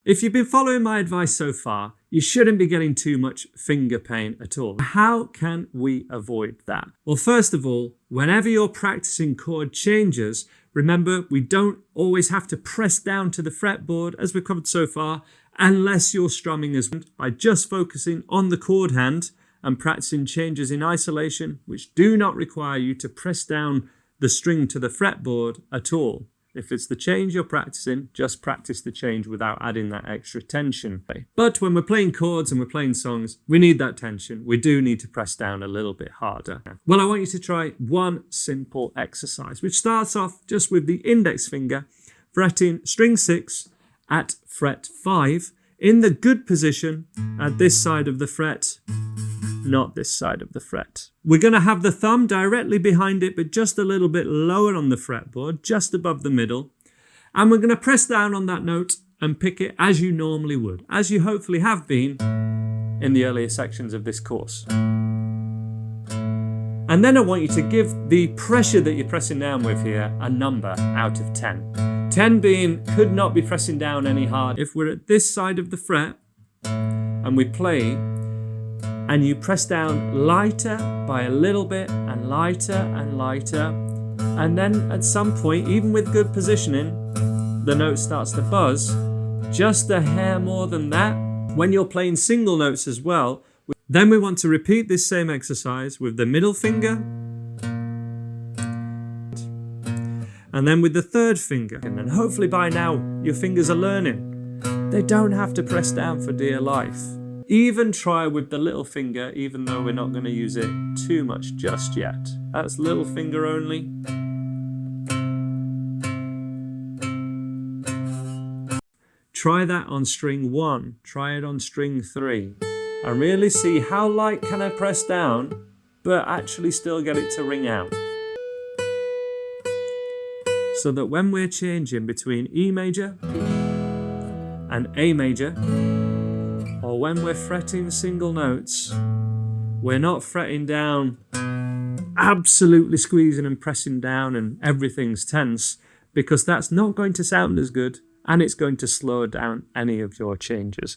If you've been following my advice so far, you shouldn't be getting too much finger pain at all. How can we avoid that? Well, first of all, whenever you're practicing chord changes, remember we don't always have to press down to the fretboard, as we've covered so far, unless you're strumming as well. By just focusing on the chord hand and practicing changes in isolation, which do not require you to press down the string to the fretboard at all. If it's the change you're practicing, just practice the change without adding that extra tension. But when we're playing chords and we're playing songs, we need that tension. We do need to press down a little bit harder. Well, I want you to try one simple exercise, which starts off just with the index finger fretting string 6 at fret 5 in the good position at this side of the fret, not this side of the fret. We're going to have the thumb directly behind it, but just a little bit lower on the fretboard, just above the middle. And we're going to press down on that note and pick it as you normally would, as you hopefully have been in the earlier sections of this course. And then I want you to give the pressure that you're pressing down with here a number out of 10. 10 being could not be pressing down any harder. If we're at this side of the fret and we play, and you press down lighter by a little bit and lighter and lighter, and then at some point, even with good positioning, the note starts to buzz just a hair more than that. When you're playing single notes as well, then we want to repeat this same exercise with the middle finger and then with the third finger. And hopefully by now your fingers are learning. They don't have to press down for dear life. Even try with the little finger, even though we're not going to use it too much just yet. That's little finger only. Try that on string 1. Try it on string 3. And really see how light can I press down, but actually still get it to ring out. So that when we're changing between E major and A major, or when we're fretting single notes, we're not fretting down, absolutely squeezing and pressing down and everything's tense, because that's not going to sound as good and it's going to slow down any of your changes.